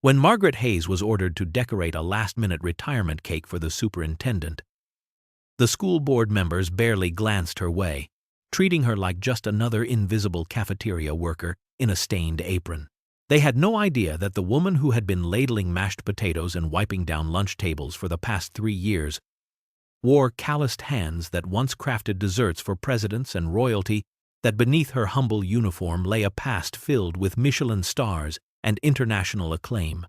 When Margaret Hayes was ordered to decorate a last-minute retirement cake for the superintendent, the school board members barely glanced her way, treating her like just another invisible cafeteria worker in a stained apron. They had no idea that the woman who had been ladling mashed potatoes and wiping down lunch tables for the past 3 years wore calloused hands that once crafted desserts for presidents and royalty, that beneath her humble uniform lay a past filled with Michelin stars and international acclaim,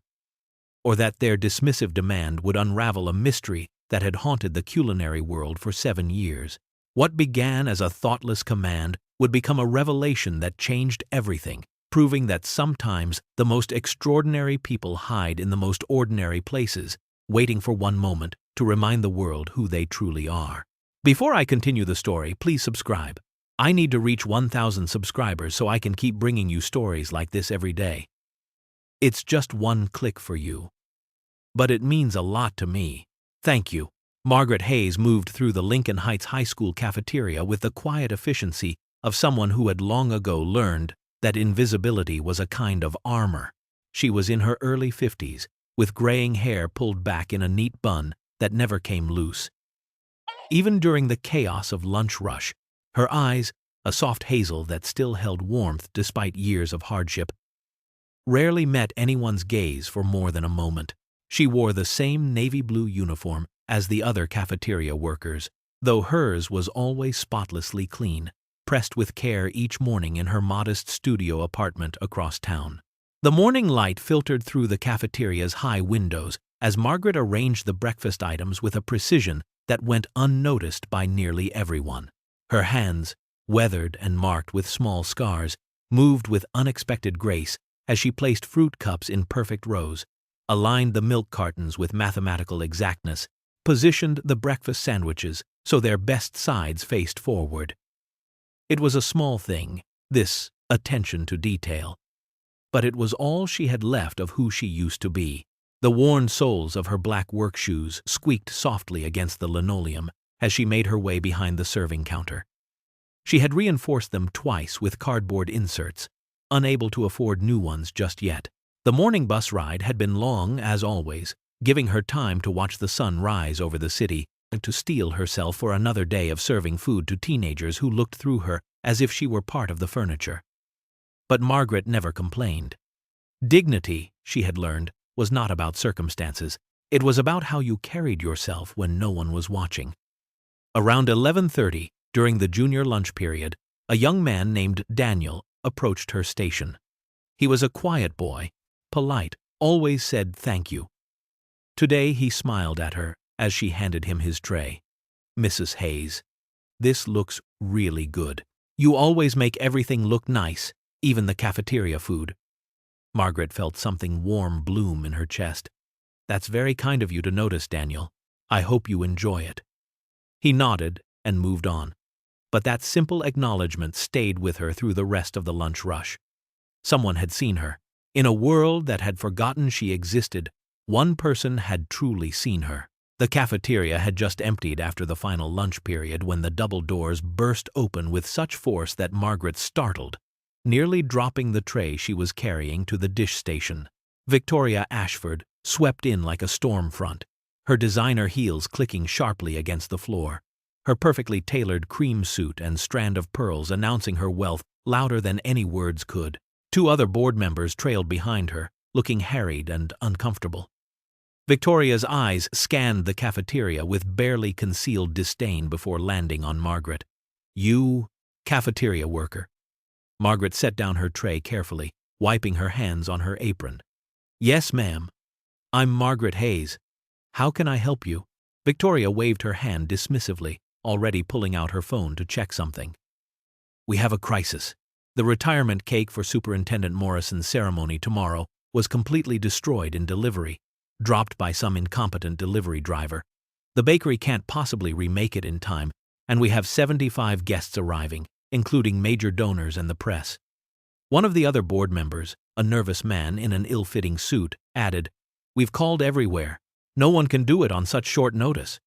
or that their dismissive demand would unravel a mystery that had haunted the culinary world for 7 years. What began as a thoughtless command would become a revelation that changed everything, proving that sometimes the most extraordinary people hide in the most ordinary places, waiting for one moment to remind the world who they truly are. Before I continue the story, please subscribe. I need to reach 1,000 subscribers so I can keep bringing you stories like this every day. It's just one click for you, but it means a lot to me. Thank you. Margaret Hayes moved through the Lincoln Heights High School cafeteria with the quiet efficiency of someone who had long ago learned that invisibility was a kind of armor. She was in her early 50s, with graying hair pulled back in a neat bun that never came loose. Even during the chaos of lunch rush, her eyes, a soft hazel that still held warmth despite years of hardship, rarely met anyone's gaze for more than a moment. She wore the same navy blue uniform as the other cafeteria workers, though hers was always spotlessly clean, pressed with care each morning in her modest studio apartment across town. The morning light filtered through the cafeteria's high windows as Margaret arranged the breakfast items with a precision that went unnoticed by nearly everyone. Her hands, weathered and marked with small scars, moved with unexpected grace as she placed fruit cups in perfect rows, aligned the milk cartons with mathematical exactness, positioned the breakfast sandwiches so their best sides faced forward. It was a small thing, this attention to detail, but it was all she had left of who she used to be. The worn soles of her black work shoes squeaked softly against the linoleum as she made her way behind the serving counter. She had reinforced them twice with cardboard inserts, unable to afford new ones just yet. The morning bus ride had been long, as always, giving her time to watch the sun rise over the city and to steel herself for another day of serving food to teenagers who looked through her as if she were part of the furniture. But Margaret never complained. Dignity, she had learned, was not about circumstances. It was about how you carried yourself when no one was watching. Around 11:30, during the junior lunch period, a young man named Daniel approached her station. He was a quiet boy, polite, always said thank you. Today he smiled at her as she handed him his tray. "Mrs. Hayes, this looks really good. You always make everything look nice, even the cafeteria food." Margaret felt something warm bloom in her chest. "That's very kind of you to notice, Daniel. I hope you enjoy it." He nodded and moved on, but that simple acknowledgement stayed with her through the rest of the lunch rush. Someone had seen her. In a world that had forgotten she existed, one person had truly seen her. The cafeteria had just emptied after the final lunch period when the double doors burst open with such force that Margaret startled, nearly dropping the tray she was carrying to the dish station. Victoria Ashford swept in like a storm front, her designer heels clicking sharply against the floor, her perfectly tailored cream suit and strand of pearls announcing her wealth louder than any words could. 2 other board members trailed behind her, looking harried and uncomfortable. Victoria's eyes scanned the cafeteria with barely concealed disdain before landing on Margaret. "You, cafeteria worker." Margaret set down her tray carefully, wiping her hands on her apron. "Yes, ma'am. I'm Margaret Hayes. How can I help you?" Victoria waved her hand dismissively, already pulling out her phone to check something. "We have a crisis. The retirement cake for Superintendent Morrison's ceremony tomorrow was completely destroyed in delivery, dropped by some incompetent delivery driver. The bakery can't possibly remake it in time, and we have 75 guests arriving, including major donors and the press." One of the other board members, a nervous man in an ill-fitting suit, added, "We've called everywhere. No one can do it on such short notice."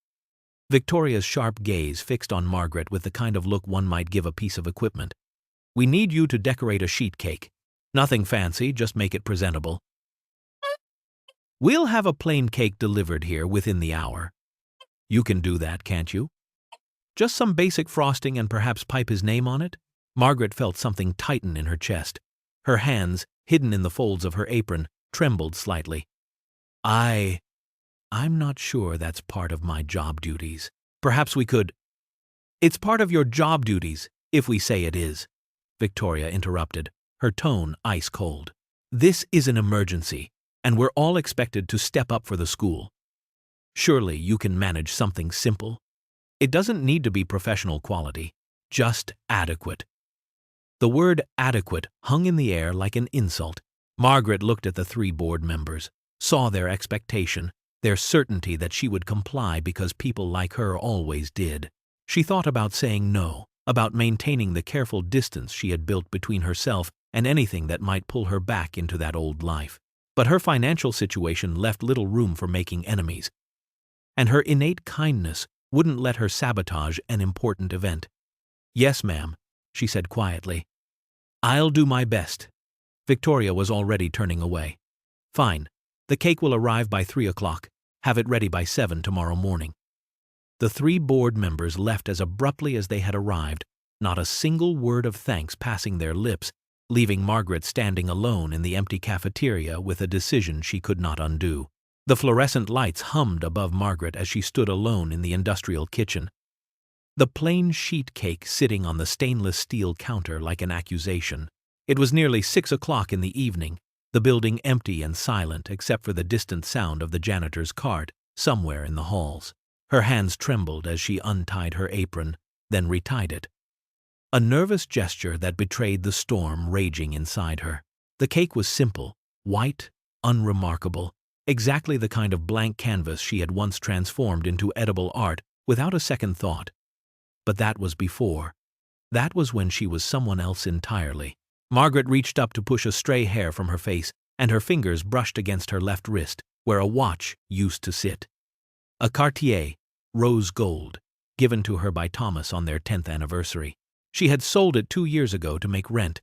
Victoria's sharp gaze fixed on Margaret with the kind of look one might give a piece of equipment. "We need you to decorate a sheet cake. Nothing fancy, just make it presentable." We'll have a plain cake delivered here within the hour. You can do that, can't you? Just some basic frosting and perhaps pipe his name on it? Margaret felt something tighten in her chest. Her hands, hidden in the folds of her apron, trembled slightly. I'm not sure that's part of my job duties. Perhaps we could— It's part of your job duties, if we say it is, Victoria interrupted, her tone ice cold. This is an emergency, and we're all expected to step up for the school. Surely you can manage something simple? It doesn't need to be professional quality, just adequate. The word adequate hung in the air like an insult. Margaret looked at the three board members, saw their expectation, their certainty that she would comply because people like her always did. She thought about saying no, about maintaining the careful distance she had built between herself and anything that might pull her back into that old life. But her financial situation left little room for making enemies, and her innate kindness wouldn't let her sabotage an important event. Yes, ma'am, she said quietly. I'll do my best. Victoria was already turning away. Fine. The cake will arrive by 3 o'clock. Have it ready by 7 tomorrow morning. The three board members left as abruptly as they had arrived, not a single word of thanks passing their lips, leaving Margaret standing alone in the empty cafeteria with a decision she could not undo. The fluorescent lights hummed above Margaret as she stood alone in the industrial kitchen. The plain sheet cake sitting on the stainless steel counter like an accusation. It was nearly 6 o'clock in the evening, the building empty and silent except for the distant sound of the janitor's cart somewhere in the halls. Her hands trembled as she untied her apron, then retied it. A nervous gesture that betrayed the storm raging inside her. The cake was simple, white, unremarkable, exactly the kind of blank canvas she had once transformed into edible art without a second thought. But that was before. That was when she was someone else entirely. Margaret reached up to push a stray hair from her face, and her fingers brushed against her left wrist, where a watch used to sit. A Cartier, rose gold, given to her by Thomas on their 10th anniversary. She had sold it 2 years ago to make rent.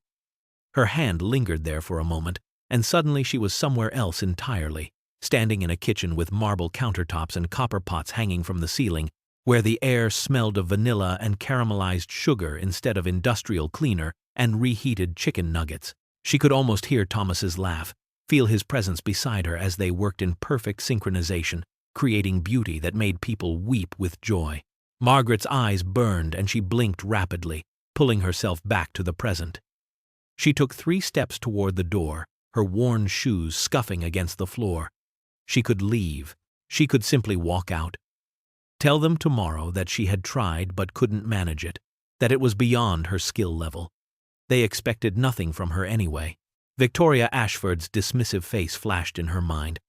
Her hand lingered there for a moment, and suddenly she was somewhere else entirely, standing in a kitchen with marble countertops and copper pots hanging from the ceiling, where the air smelled of vanilla and caramelized sugar instead of industrial cleaner and reheated chicken nuggets. She could almost hear Thomas's laugh, feel his presence beside her as they worked in perfect synchronization, creating beauty that made people weep with joy. Margaret's eyes burned and she blinked rapidly, pulling herself back to the present. She took 3 steps toward the door, her worn shoes scuffing against the floor. She could leave. She could simply walk out. Tell them tomorrow that she had tried but couldn't manage it, that it was beyond her skill level. They expected nothing from her anyway. Victoria Ashford's dismissive face flashed in her mind.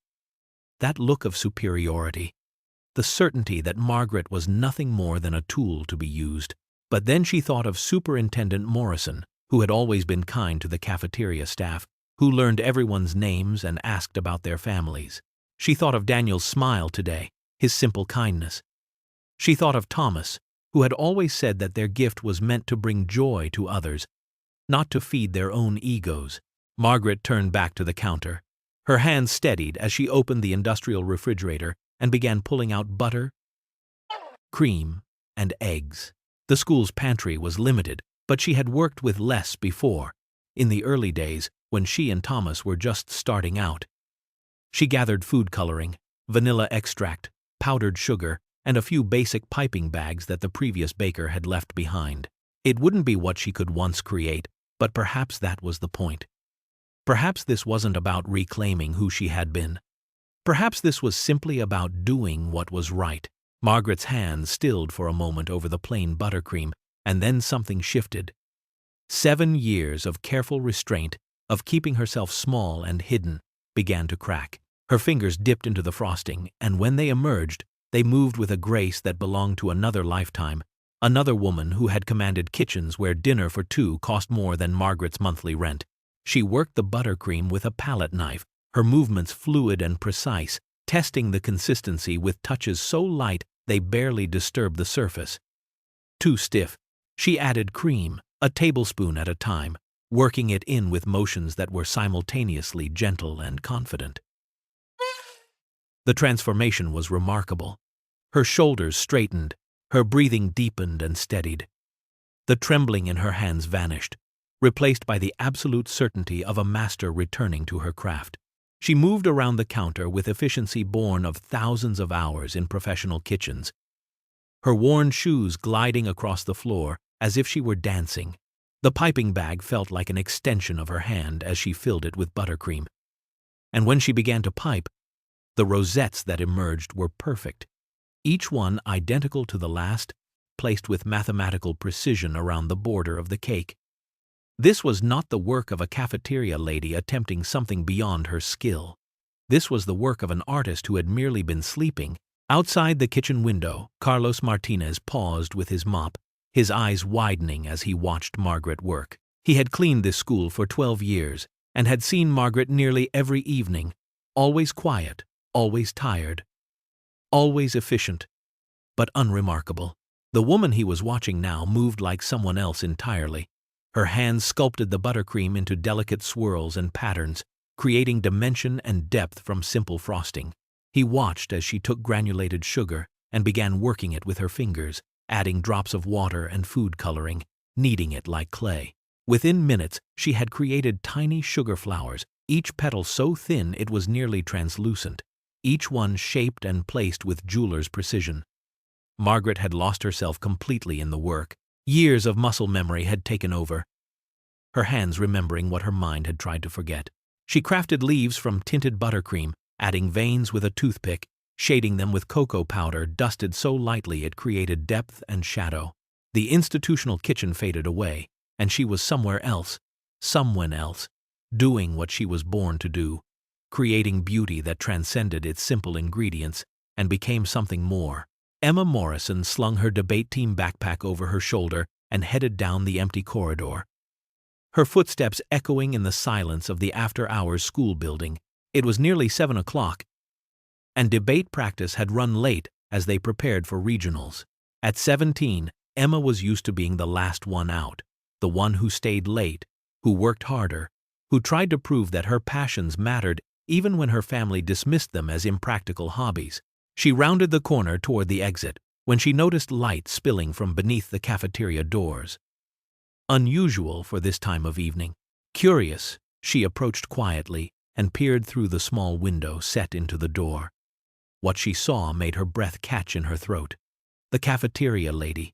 That look of superiority, the certainty that Margaret was nothing more than a tool to be used. But then she thought of Superintendent Morrison, who had always been kind to the cafeteria staff, who learned everyone's names and asked about their families. She thought of Daniel's smile today, his simple kindness. She thought of Thomas, who had always said that their gift was meant to bring joy to others, not to feed their own egos. Margaret turned back to the counter. Her hands steadied as she opened the industrial refrigerator and began pulling out butter, cream, and eggs. The school's pantry was limited, but she had worked with less before, in the early days when she and Thomas were just starting out. She gathered food coloring, vanilla extract, powdered sugar, and a few basic piping bags that the previous baker had left behind. It wouldn't be what she could once create, but perhaps that was the point. Perhaps this wasn't about reclaiming who she had been. Perhaps this was simply about doing what was right. Margaret's hand stilled for a moment over the plain buttercream, and then something shifted. 7 years of careful restraint, of keeping herself small and hidden, began to crack. Her fingers dipped into the frosting, and when they emerged, they moved with a grace that belonged to another lifetime, another woman who had commanded kitchens where dinner for 2 cost more than Margaret's monthly rent. She worked the buttercream with a palette knife, her movements fluid and precise, testing the consistency with touches so light they barely disturbed the surface. Too stiff, she added cream, a tablespoon at a time, working it in with motions that were simultaneously gentle and confident. The transformation was remarkable. Her shoulders straightened, her breathing deepened and steadied. The trembling in her hands vanished, replaced by the absolute certainty of a master returning to her craft. She moved around the counter with efficiency born of thousands of hours in professional kitchens, her worn shoes gliding across the floor as if she were dancing. The piping bag felt like an extension of her hand as she filled it with buttercream. And when she began to pipe, the rosettes that emerged were perfect, each one identical to the last, placed with mathematical precision around the border of the cake. This was not the work of a cafeteria lady attempting something beyond her skill. This was the work of an artist who had merely been sleeping. Outside the kitchen window, Carlos Martinez paused with his mop, his eyes widening as he watched Margaret work. He had cleaned this school for 12 years and had seen Margaret nearly every evening, always quiet, always tired, always efficient, but unremarkable. The woman he was watching now moved like someone else entirely. Her hands sculpted the buttercream into delicate swirls and patterns, creating dimension and depth from simple frosting. He watched as she took granulated sugar and began working it with her fingers, adding drops of water and food coloring, kneading it like clay. Within minutes, she had created tiny sugar flowers, each petal so thin it was nearly translucent, each one shaped and placed with jeweler's precision. Margaret had lost herself completely in the work. Years of muscle memory had taken over, her hands remembering what her mind had tried to forget. She crafted leaves from tinted buttercream, adding veins with a toothpick, shading them with cocoa powder dusted so lightly it created depth and shadow. The institutional kitchen faded away, and she was somewhere else, someone else, doing what she was born to do, creating beauty that transcended its simple ingredients and became something more. Emma Morrison slung her debate team backpack over her shoulder and headed down the empty corridor, her footsteps echoing in the silence of the after-hours school building. It was nearly 7 o'clock, and debate practice had run late as they prepared for regionals. At 17, Emma was used to being the last one out, the one who stayed late, who worked harder, who tried to prove that her passions mattered even when her family dismissed them as impractical hobbies. She rounded the corner toward the exit when she noticed light spilling from beneath the cafeteria doors. Unusual for this time of evening. Curious, she approached quietly and peered through the small window set into the door. What she saw made her breath catch in her throat. The cafeteria lady,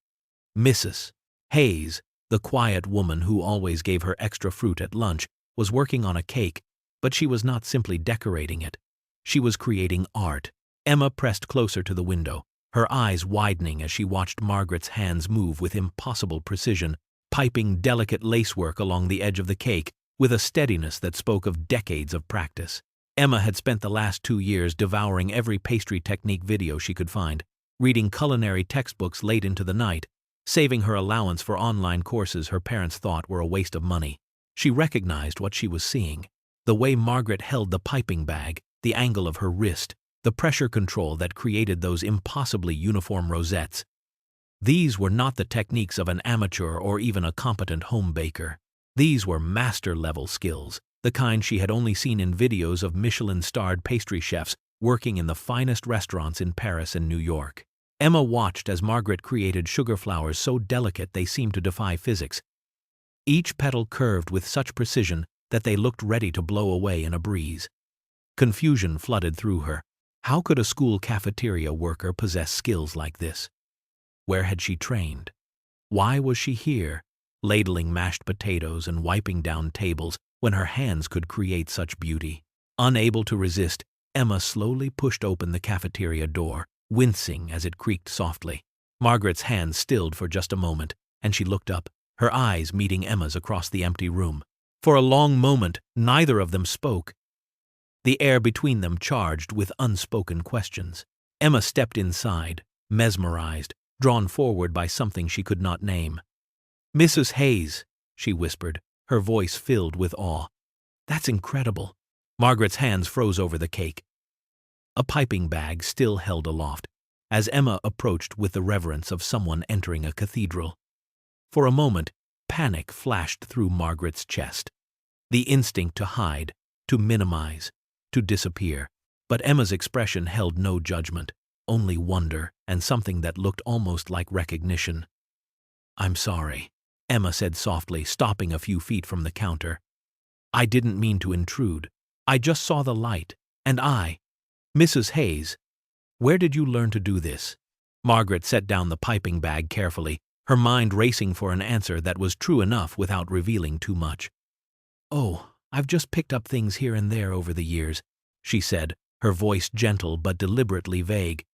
Mrs. Hayes, the quiet woman who always gave her extra fruit at lunch, was working on a cake, but she was not simply decorating it. She was creating art. Emma pressed closer to the window, her eyes widening as she watched Margaret's hands move with impossible precision, piping delicate lacework along the edge of the cake with a steadiness that spoke of decades of practice. Emma had spent the last 2 years devouring every pastry technique video she could find, reading culinary textbooks late into the night, saving her allowance for online courses her parents thought were a waste of money. She recognized what she was seeing. The way Margaret held the piping bag, the angle of her wrist, the pressure control that created those impossibly uniform rosettes. These were not the techniques of an amateur or even a competent home baker. These were master-level skills, the kind she had only seen in videos of Michelin-starred pastry chefs working in the finest restaurants in Paris and New York. Emma watched as Margaret created sugar flowers so delicate they seemed to defy physics. Each petal curved with such precision that they looked ready to blow away in a breeze. Confusion flooded through her. How could a school cafeteria worker possess skills like this? Where had she trained? Why was she here, ladling mashed potatoes and wiping down tables when her hands could create such beauty? Unable to resist, Emma slowly pushed open the cafeteria door, wincing as it creaked softly. Margaret's hands stilled for just a moment, and she looked up, her eyes meeting Emma's across the empty room. For a long moment, neither of them spoke, the air between them charged with unspoken questions. Emma stepped inside, mesmerized, drawn forward by something she could not name. "Mrs. Hayes," she whispered, her voice filled with awe. "That's incredible." Margaret's hands froze over the cake, a piping bag still held aloft, as Emma approached with the reverence of someone entering a cathedral. For a moment, panic flashed through Margaret's chest. The instinct to hide, to minimize, to disappear. But Emma's expression held no judgment, only wonder and something that looked almost like recognition. "I'm sorry," Emma said softly, stopping a few feet from the counter. "I didn't mean to intrude. I just saw the light. And Mrs. Hayes, where did you learn to do this?" Margaret set down the piping bag carefully, her mind racing for an answer that was true enough without revealing too much. "Oh, I've just picked up things here and there over the years," she said, her voice gentle but deliberately vague.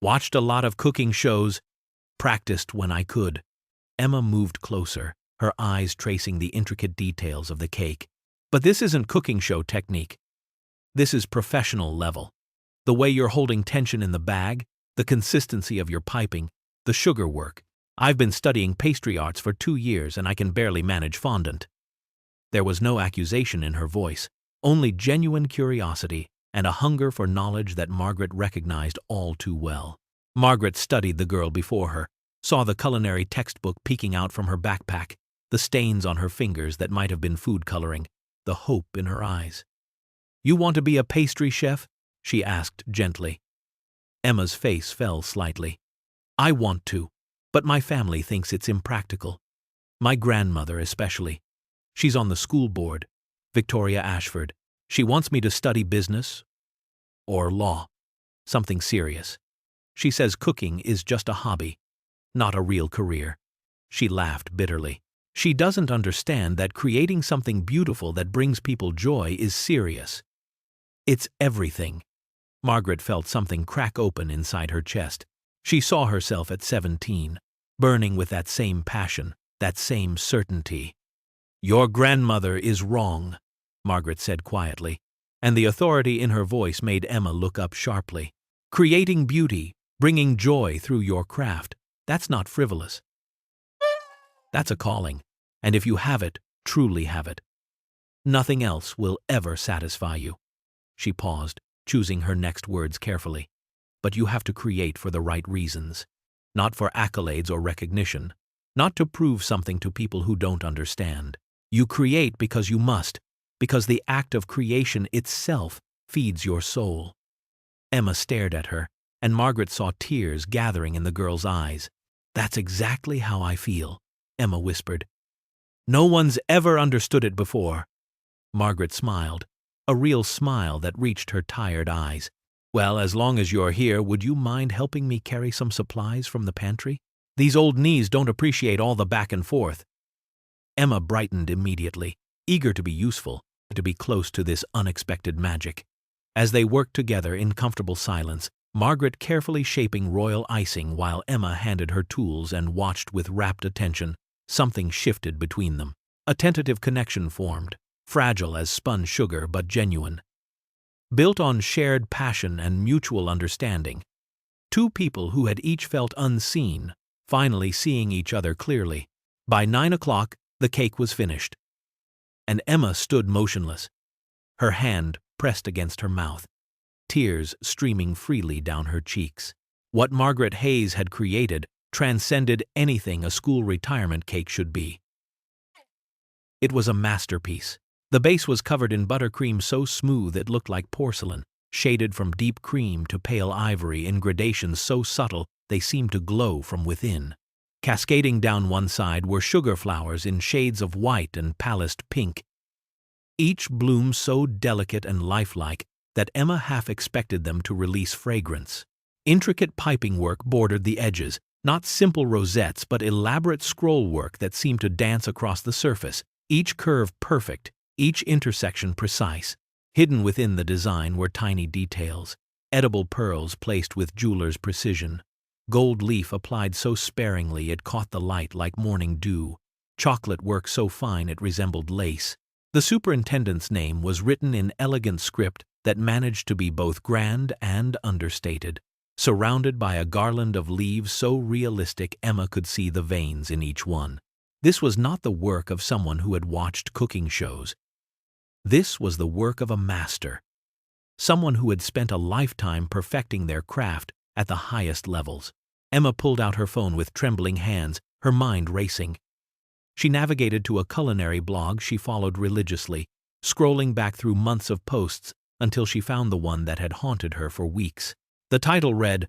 "Watched a lot of cooking shows, practiced when I could." Emma moved closer, her eyes tracing the intricate details of the cake. "But this isn't cooking show technique. This is professional level. The way you're holding tension in the bag, the consistency of your piping, the sugar work. I've been studying pastry arts for 2 years and I can barely manage fondant." There was no accusation in her voice, only genuine curiosity and a hunger for knowledge that Margaret recognized all too well. Margaret studied the girl before her, saw the culinary textbook peeking out from her backpack, the stains on her fingers that might have been food coloring, the hope in her eyes. "You want to be a pastry chef?" she asked gently. Emma's face fell slightly. "I want to, but my family thinks it's impractical. My grandmother especially. She's on the school board, Victoria Ashford. She wants me to study business or law, something serious. She says cooking is just a hobby, not a real career." She laughed bitterly. "She doesn't understand that creating something beautiful that brings people joy is serious. It's everything." Margaret felt something crack open inside her chest. She saw herself at 17, burning with that same passion, that same certainty. "Your grandmother is wrong," Margaret said quietly, and the authority in her voice made Emma look up sharply. "Creating beauty, bringing joy through your craft, that's not frivolous. That's a calling, and if you have it, truly have it. Nothing else will ever satisfy you." She paused, choosing her next words carefully. "But you have to create for the right reasons, not for accolades or recognition, not to prove something to people who don't understand. You create because you must, because the act of creation itself feeds your soul." Emma stared at her, and Margaret saw tears gathering in the girl's eyes. "That's exactly how I feel," Emma whispered. "No one's ever understood it before." Margaret smiled, a real smile that reached her tired eyes. "Well, as long as you're here, would you mind helping me carry some supplies from the pantry? These old knees don't appreciate all the back and forth." Emma brightened immediately, eager to be useful, to be close to this unexpected magic. As they worked together in comfortable silence, Margaret carefully shaping royal icing while Emma handed her tools and watched with rapt attention, something shifted between them. A tentative connection formed, fragile as spun sugar but genuine. Built on shared passion and mutual understanding. Two people who had each felt unseen, finally seeing each other clearly. By 9 o'clock, the cake was finished, and Emma stood motionless, her hand pressed against her mouth, tears streaming freely down her cheeks. What Margaret Hayes had created transcended anything a school retirement cake should be. It was a masterpiece. The base was covered in buttercream so smooth it looked like porcelain, shaded from deep cream to pale ivory in gradations so subtle they seemed to glow from within. Cascading down one side were sugar flowers in shades of white and palest pink, each bloom so delicate and lifelike that Emma half expected them to release fragrance. Intricate piping work bordered the edges, not simple rosettes but elaborate scroll work that seemed to dance across the surface, each curve perfect, each intersection precise. Hidden within the design were tiny details, edible pearls placed with jeweler's precision, gold leaf applied so sparingly it caught the light like morning dew, chocolate work so fine it resembled lace. The superintendent's name was written in elegant script that managed to be both grand and understated, surrounded by a garland of leaves so realistic Emma could see the veins in each one. This was not the work of someone who had watched cooking shows. This was the work of a master, someone who had spent a lifetime perfecting their craft at the highest levels. Emma pulled out her phone with trembling hands, her mind racing. She navigated to a culinary blog she followed religiously, scrolling back through months of posts until she found the one that had haunted her for weeks. The title read,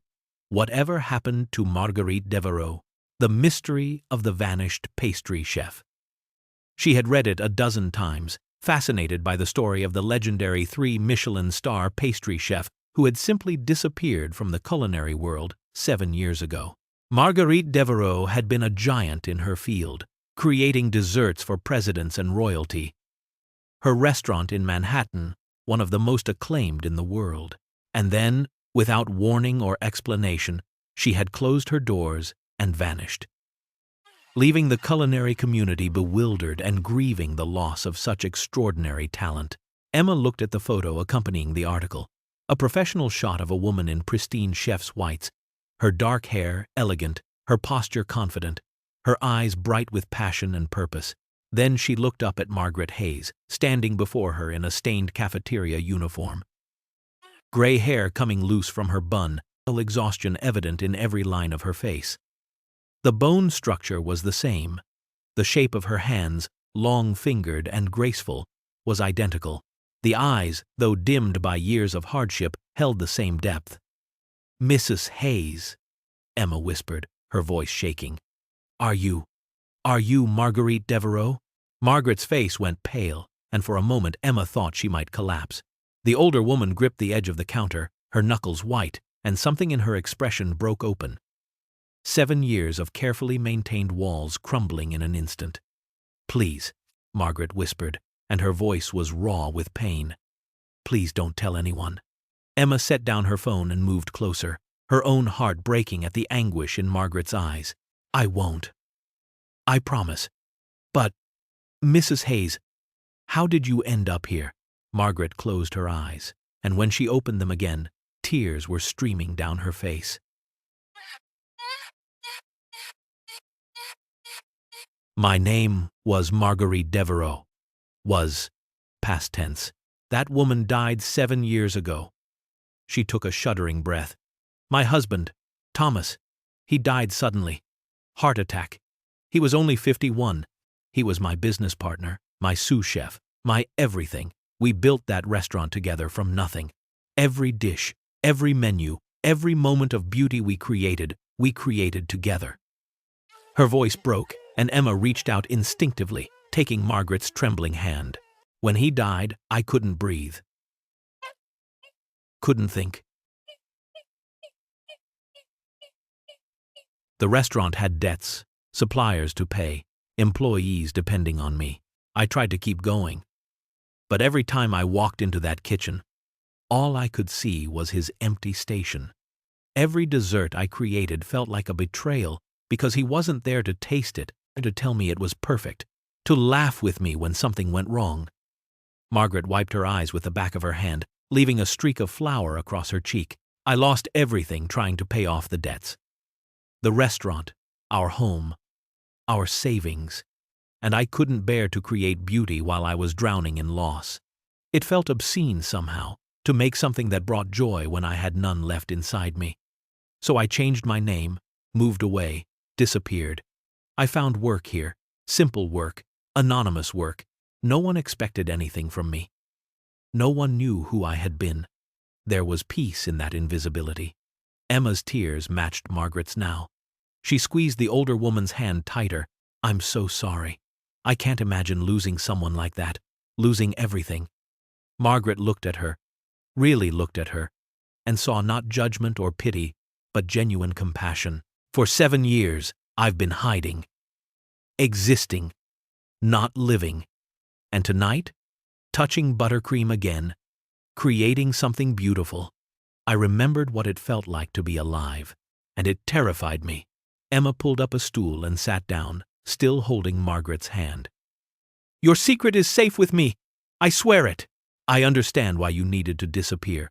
"Whatever Happened to Marguerite Devereux? The Mystery of the Vanished Pastry Chef." She had read it a dozen times, fascinated by the story of the legendary 3 Michelin star pastry chef who had simply disappeared from the culinary world 7 years ago. Marguerite Devereux had been a giant in her field, creating desserts for presidents and royalty. Her restaurant in Manhattan, one of the most acclaimed in the world. And then, without warning or explanation, she had closed her doors and vanished, leaving the culinary community bewildered and grieving the loss of such extraordinary talent. Emma looked at the photo accompanying the article, a professional shot of a woman in pristine chef's whites, her dark hair elegant, her posture confident, her eyes bright with passion and purpose. Then she looked up at Margaret Hayes, standing before her in a stained cafeteria uniform. Gray hair coming loose from her bun, exhaustion evident in every line of her face. The bone structure was the same. The shape of her hands, long-fingered and graceful, was identical. The eyes, though dimmed by years of hardship, held the same depth. "Mrs. Hayes," Emma whispered, her voice shaking. Are you Marguerite Devereux?" Margaret's face went pale, and for a moment Emma thought she might collapse. The older woman gripped the edge of the counter, her knuckles white, and something in her expression broke open. 7 years of carefully maintained walls crumbling in an instant. "Please," Margaret whispered, and her voice was raw with pain. "Please don't tell anyone." Emma set down her phone and moved closer, her own heart breaking at the anguish in Margaret's eyes. "I won't. I promise. But, Mrs. Hayes, how did you end up here?" Margaret closed her eyes, and when she opened them again, tears were streaming down her face. "My name was Marguerite Devereux. Was, past tense. That woman died 7 years ago." She took a shuddering breath. "My husband, Thomas, he died suddenly. Heart attack. He was only 51. He was my business partner, my sous chef, my everything. We built that restaurant together from nothing. Every dish, every menu, every moment of beauty we created together." Her voice broke, and Emma reached out instinctively, taking Margaret's trembling hand. "When he died, I couldn't breathe. Couldn't think. The restaurant had debts, suppliers to pay, employees depending on me. I tried to keep going. But every time I walked into that kitchen, all I could see was his empty station. Every dessert I created felt like a betrayal because he wasn't there to taste it, to tell me it was perfect, to laugh with me when something went wrong." Margaret wiped her eyes with the back of her hand, leaving a streak of flour across her cheek. "I lost everything trying to pay off the debts. The restaurant, our home, our savings, and I couldn't bear to create beauty while I was drowning in loss. It felt obscene somehow, to make something that brought joy when I had none left inside me. So I changed my name, moved away, disappeared. I found work here, simple work, anonymous work. No one expected anything from me. No one knew who I had been. There was peace in that invisibility." Emma's tears matched Margaret's now. She squeezed the older woman's hand tighter. "I'm so sorry. I can't imagine losing someone like that, losing everything." Margaret looked at her, really looked at her, and saw not judgment or pity, but genuine compassion. "For 7 years, I've been hiding, existing, not living. And tonight, touching buttercream again, creating something beautiful. I remembered what it felt like to be alive, and it terrified me." Emma pulled up a stool and sat down, still holding Margaret's hand. "Your secret is safe with me. I swear it. I understand why you needed to disappear.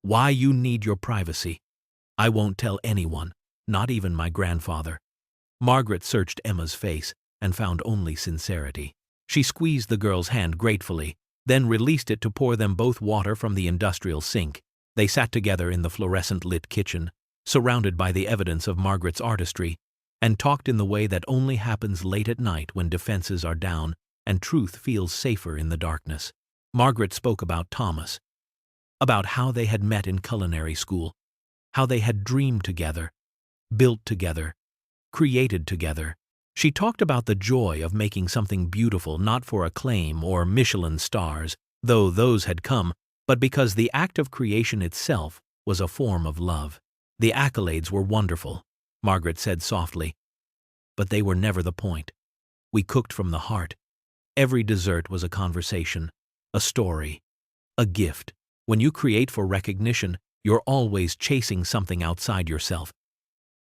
Why you need your privacy. I won't tell anyone, not even my grandfather." Margaret searched Emma's face and found only sincerity. She squeezed the girl's hand gratefully, then released it to pour them both water from the industrial sink. They sat together in the fluorescent-lit kitchen, surrounded by the evidence of Margaret's artistry, and talked in the way that only happens late at night when defenses are down and truth feels safer in the darkness. Margaret spoke about Thomas, about how they had met in culinary school, how they had dreamed together, built together, created together. She talked about the joy of making something beautiful not for acclaim or Michelin stars, though those had come, but because the act of creation itself was a form of love. The accolades were wonderful, Margaret said softly, but they were never the point. We cooked from the heart. Every dessert was a conversation, a story, a gift. When you create for recognition, you're always chasing something outside yourself.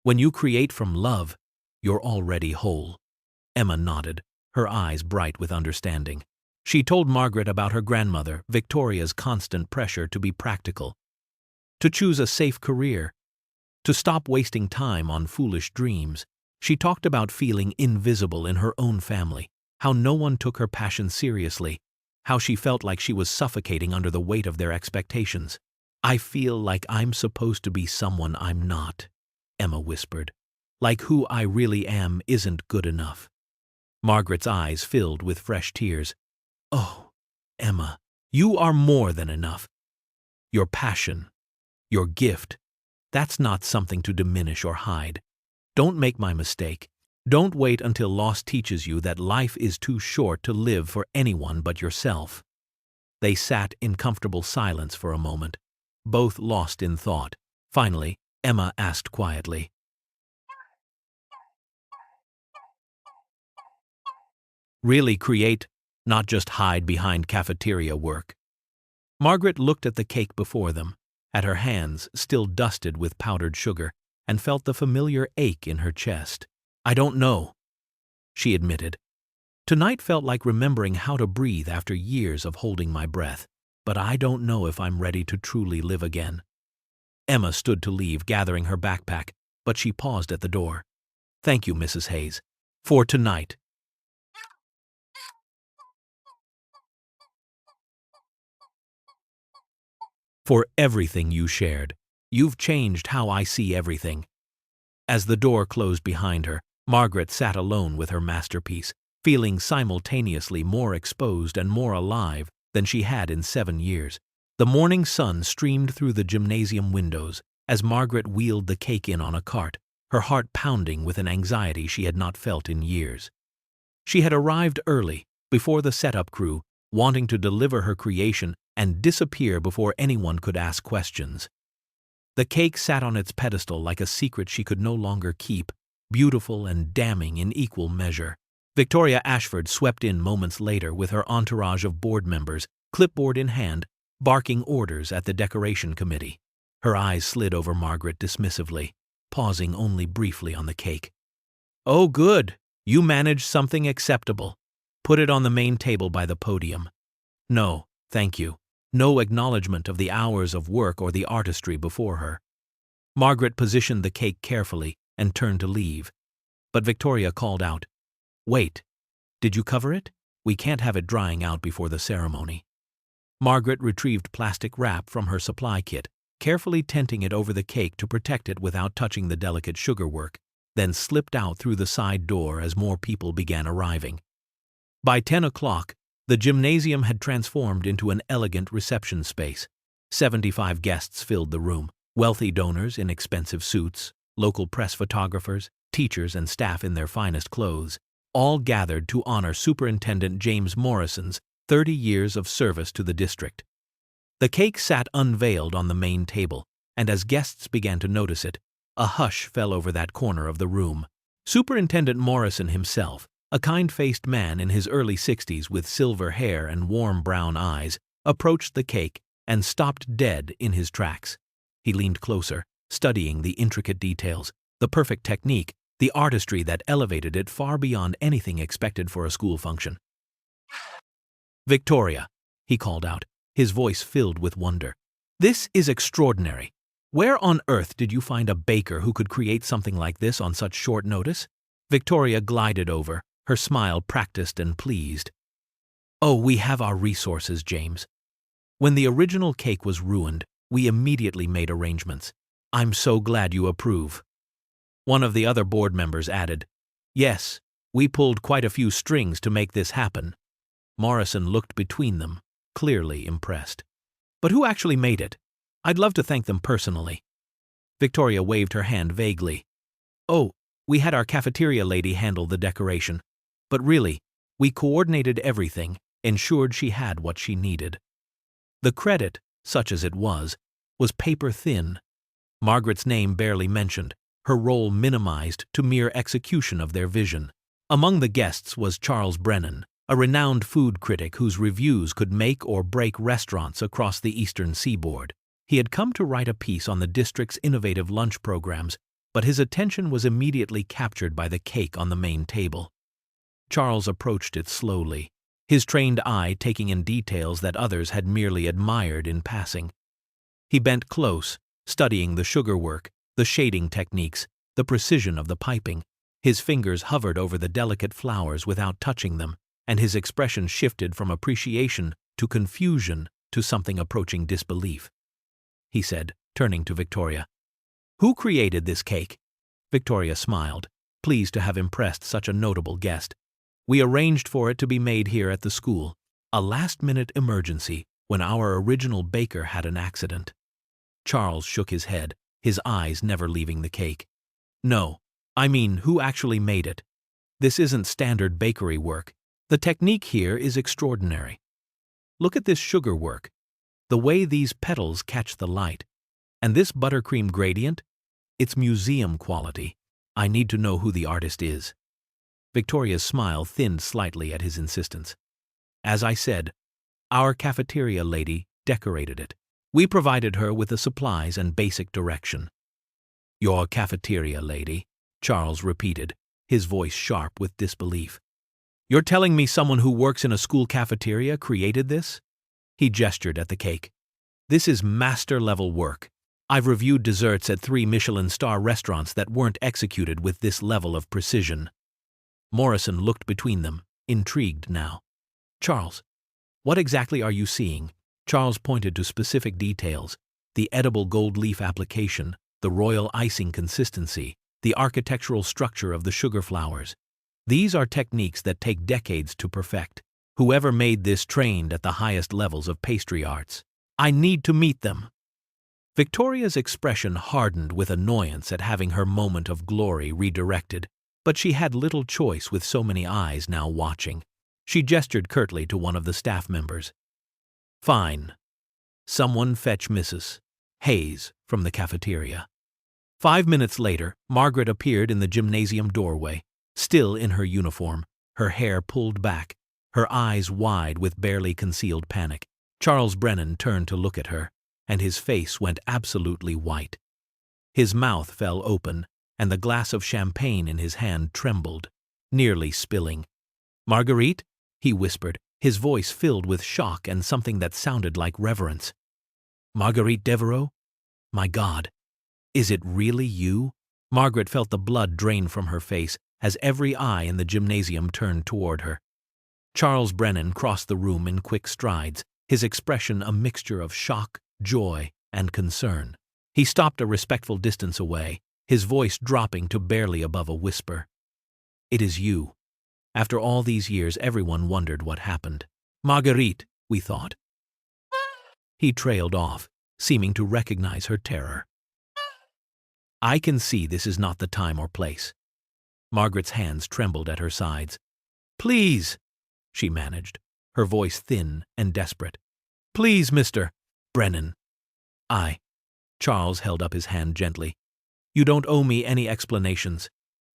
When you create from love, you're already whole. Emma nodded, her eyes bright with understanding. She told Margaret about her grandmother, Victoria's constant pressure to be practical, to choose a safe career, to stop wasting time on foolish dreams. She talked about feeling invisible in her own family, how no one took her passion seriously, how she felt like she was suffocating under the weight of their expectations. "I feel like I'm supposed to be someone I'm not," Emma whispered. "Like who I really am isn't good enough." Margaret's eyes filled with fresh tears. "Oh, Emma, you are more than enough. Your passion, your gift, that's not something to diminish or hide. Don't make my mistake. Don't wait until loss teaches you that life is too short to live for anyone but yourself." They sat in comfortable silence for a moment, both lost in thought. Finally, Emma asked quietly, "Really create, not just hide behind cafeteria work?" Margaret looked at the cake before them, at her hands still dusted with powdered sugar, and felt the familiar ache in her chest. "I don't know," she admitted. "Tonight felt like remembering how to breathe after years of holding my breath, but I don't know if I'm ready to truly live again." Emma stood to leave, gathering her backpack, but she paused at the door. "Thank you, Mrs. Hayes, for tonight. For everything you shared. You've changed how I see everything." As the door closed behind her, Margaret sat alone with her masterpiece, feeling simultaneously more exposed and more alive than she had in 7 years. The morning sun streamed through the gymnasium windows as Margaret wheeled the cake in on a cart, her heart pounding with an anxiety she had not felt in years. She had arrived early, before the setup crew, wanting to deliver her creation and disappear before anyone could ask questions. The cake sat on its pedestal like a secret she could no longer keep, beautiful and damning in equal measure. Victoria Ashford swept in moments later with her entourage of board members, clipboard in hand, barking orders at the decoration committee. Her eyes slid over Margaret dismissively, pausing only briefly on the cake. "Oh, good. You managed something acceptable. Put it on the main table by the podium." "No, thank you." No acknowledgement of the hours of work or the artistry before her. Margaret positioned the cake carefully and turned to leave. But Victoria called out, "Wait, did you cover it? We can't have it drying out before the ceremony." Margaret retrieved plastic wrap from her supply kit, carefully tenting it over the cake to protect it without touching the delicate sugarwork, then slipped out through the side door as more people began arriving. By 10 o'clock, the gymnasium had transformed into an elegant reception space. 75 guests filled the room, wealthy donors in expensive suits, local press photographers, teachers and staff in their finest clothes, all gathered to honor Superintendent James Morrison's 30 years of service to the district. The cake sat unveiled on the main table, and as guests began to notice it, a hush fell over that corner of the room. Superintendent Morrison himself, a kind-faced man in his early 60s with silver hair and warm brown eyes, approached the cake and stopped dead in his tracks. He leaned closer, studying the intricate details, the perfect technique, the artistry that elevated it far beyond anything expected for a school function. "Victoria," he called out, his voice filled with wonder. "This is extraordinary. Where on earth did you find a baker who could create something like this on such short notice?" Victoria glided over, her smile practiced and pleased. "Oh, we have our resources, James. When the original cake was ruined, we immediately made arrangements. I'm so glad you approve." One of the other board members added, "Yes, we pulled quite a few strings to make this happen." Morrison looked between them, clearly impressed. But who actually made it? I'd love to thank them personally. Victoria waved her hand vaguely. Oh, we had our cafeteria lady handle the decoration. But really, we coordinated everything, ensured she had what she needed. The credit, such as it was paper thin. Margaret's name barely mentioned, her role minimized to mere execution of their vision. Among the guests was Charles Brennan, a renowned food critic whose reviews could make or break restaurants across the eastern seaboard. He had come to write a piece on the district's innovative lunch programs, but his attention was immediately captured by the cake on the main table. Charles approached it slowly, his trained eye taking in details that others had merely admired in passing. He bent close, studying the sugarwork, the shading techniques, the precision of the piping. His fingers hovered over the delicate flowers without touching them, and his expression shifted from appreciation to confusion to something approaching disbelief. He said, turning to Victoria. "Who created this cake?" Victoria smiled, pleased to have impressed such a notable guest. "We arranged for it to be made here at the school. A last-minute emergency when our original baker had an accident." Charles shook his head, his eyes never leaving the cake. "No, I mean who actually made it. This isn't standard bakery work. The technique here is extraordinary. Look at this sugar work, the way these petals catch the light. And this buttercream gradient? It's museum quality. I need to know who the artist is." Victoria's smile thinned slightly at his insistence. "As I said, our cafeteria lady decorated it. We provided her with the supplies and basic direction." "Your cafeteria lady," Charles repeated, his voice sharp with disbelief. "You're telling me someone who works in a school cafeteria created this?" He gestured at the cake. "This is master-level work. I've reviewed desserts at 3 Michelin star restaurants that weren't executed with this level of precision." Morrison looked between them, intrigued now. "Charles, what exactly are you seeing?" Charles pointed to specific details: the edible gold leaf application, the royal icing consistency, the architectural structure of the sugar flowers. "These are techniques that take decades to perfect. Whoever made this trained at the highest levels of pastry arts. I need to meet them." Victoria's expression hardened with annoyance at having her moment of glory redirected, but she had little choice with so many eyes now watching. She gestured curtly to one of the staff members. "Fine. Someone fetch Mrs. Hayes from the cafeteria." 5 minutes later, Margaret appeared in the gymnasium doorway, still in her uniform, her hair pulled back, her eyes wide with barely concealed panic. Charles Brennan turned to look at her, and his face went absolutely white. His mouth fell open, and the glass of champagne in his hand trembled, nearly spilling. "Marguerite?" he whispered, his voice filled with shock and something that sounded like reverence. "Marguerite Devereux? My God, is it really you?" Margaret felt the blood drain from her face as every eye in the gymnasium turned toward her. Charles Brennan crossed the room in quick strides, his expression a mixture of shock, joy, and concern. He stopped a respectful distance away, his voice dropping to barely above a whisper. "It is you. After all these years, everyone wondered what happened. Marguerite, we thought." He trailed off, seeming to recognize her terror. "I can see this is not the time or place." Margaret's hands trembled at her sides. "Please," she managed, her voice thin and desperate. "Please, Mr. Brennan." Charles held up his hand gently. "You don't owe me any explanations.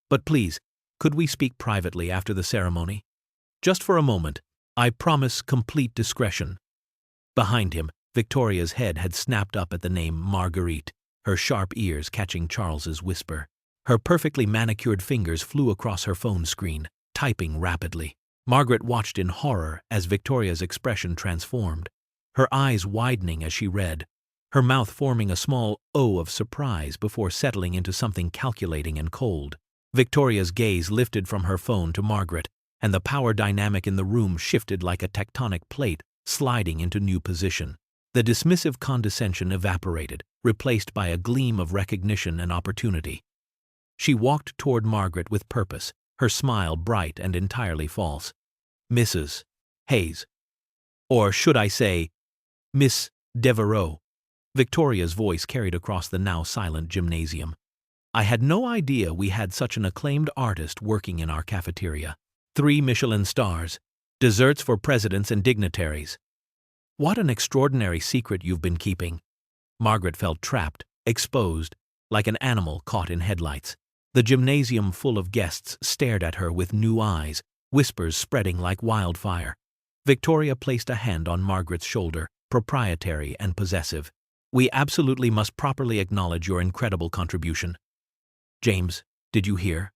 But please, could we speak privately after the ceremony? Just for a moment. I promise complete discretion." Behind him, Victoria's head had snapped up at the name Marguerite, her sharp ears catching Charles's whisper. Her perfectly manicured fingers flew across her phone screen, typing rapidly. Margaret watched in horror as Victoria's expression transformed, her eyes widening as she read, her mouth forming a small O of surprise before settling into something calculating and cold. Victoria's gaze lifted from her phone to Margaret, and the power dynamic in the room shifted like a tectonic plate sliding into new position. The dismissive condescension evaporated, replaced by a gleam of recognition and opportunity. She walked toward Margaret with purpose, her smile bright and entirely false. "Mrs. Hayes. Or should I say, Miss Devereaux. Victoria's voice carried across the now silent gymnasium. I had no idea we had such an acclaimed artist working in our cafeteria. 3 Michelin stars. Desserts for presidents and dignitaries. What an extraordinary secret you've been keeping. Margaret felt trapped, exposed, like an animal caught in headlights. The gymnasium full of guests stared at her with new eyes, whispers spreading like wildfire. Victoria placed a hand on Margaret's shoulder, proprietary and possessive. We absolutely must properly acknowledge your incredible contribution. James, did you hear?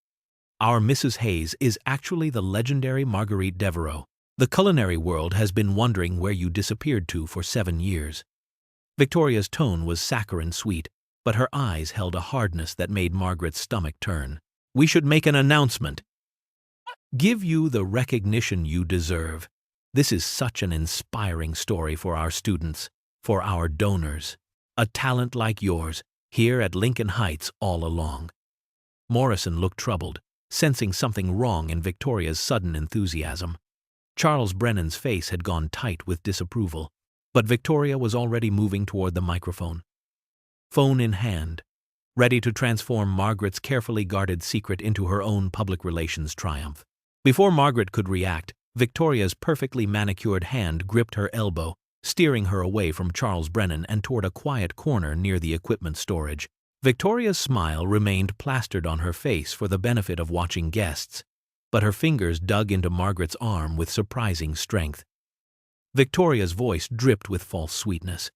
Our Mrs. Hayes is actually the legendary Marguerite Devereaux. The culinary world has been wondering where you disappeared to for 7 years. Victoria's tone was saccharine sweet, but her eyes held a hardness that made Margaret's stomach turn. We should make an announcement. Give you the recognition you deserve. This is such an inspiring story for our students, for our donors. A talent like yours, here at Lincoln Heights all along. Morrison looked troubled, sensing something wrong in Victoria's sudden enthusiasm. Charles Brennan's face had gone tight with disapproval, but Victoria was already moving toward the microphone. Phone in hand, ready to transform Margaret's carefully guarded secret into her own public relations triumph. Before Margaret could react, Victoria's perfectly manicured hand gripped her elbow, steering her away from Charles Brennan and toward a quiet corner near the equipment storage. Victoria's smile remained plastered on her face for the benefit of watching guests, but her fingers dug into Margaret's arm with surprising strength. Victoria's voice dripped with false sweetness.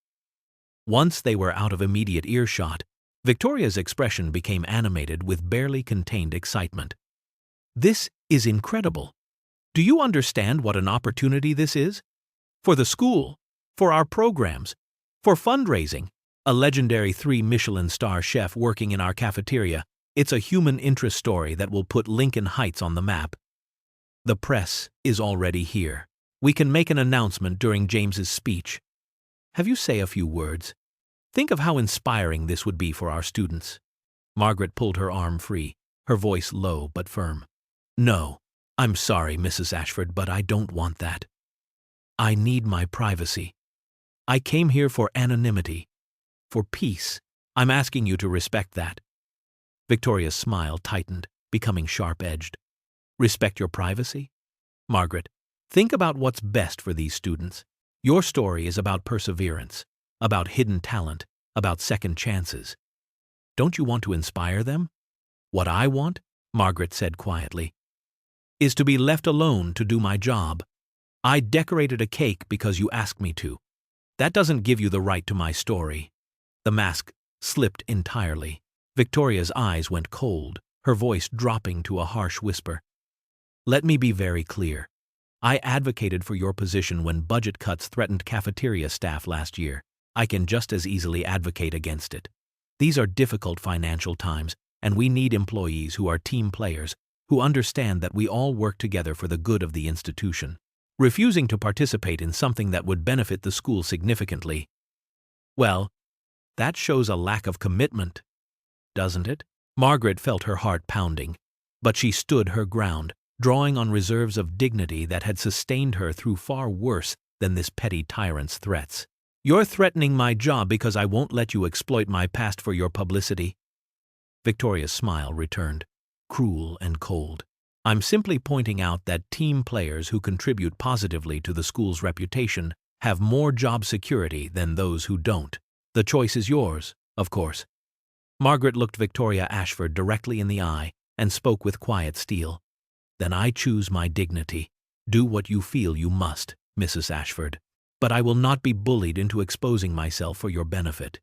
Once they were out of immediate earshot, Victoria's expression became animated with barely contained excitement. This is incredible. Do you understand what an opportunity this is? For the school, for our programs, for fundraising, a legendary 3 Michelin star chef working in our cafeteria. It's a human interest story that will put Lincoln Heights on the map. The press is already here. We can make an announcement during James's speech. Have you say a few words? Think of how inspiring this would be for our students. Margaret pulled her arm free, her voice low but firm. No, I'm sorry, Mrs. Ashford, but I don't want that. I need my privacy. I came here for anonymity, for peace. I'm asking you to respect that. Victoria's smile tightened, becoming sharp-edged. Respect your privacy? Margaret, think about what's best for these students. Your story is about perseverance, about hidden talent, about second chances. Don't you want to inspire them? What I want, Margaret said quietly, is to be left alone to do my job. I decorated a cake because you asked me to. That doesn't give you the right to my story. The mask slipped entirely. Victoria's eyes went cold, her voice dropping to a harsh whisper. Let me be very clear. I advocated for your position when budget cuts threatened cafeteria staff last year. I can just as easily advocate against it. These are difficult financial times, and we need employees who are team players, who understand that we all work together for the good of the institution. Refusing to participate in something that would benefit the school significantly, well, that shows a lack of commitment, doesn't it? Margaret felt her heart pounding, but she stood her ground, drawing on reserves of dignity that had sustained her through far worse than this petty tyrant's threats. You're threatening my job because I won't let you exploit my past for your publicity. Victoria's smile returned, cruel and cold. I'm simply pointing out that team players who contribute positively to the school's reputation have more job security than those who don't. The choice is yours, of course. Margaret looked Victoria Ashford directly in the eye and spoke with quiet steel. Then I choose my dignity. Do what you feel you must, Mrs. Ashford. But I will not be bullied into exposing myself for your benefit.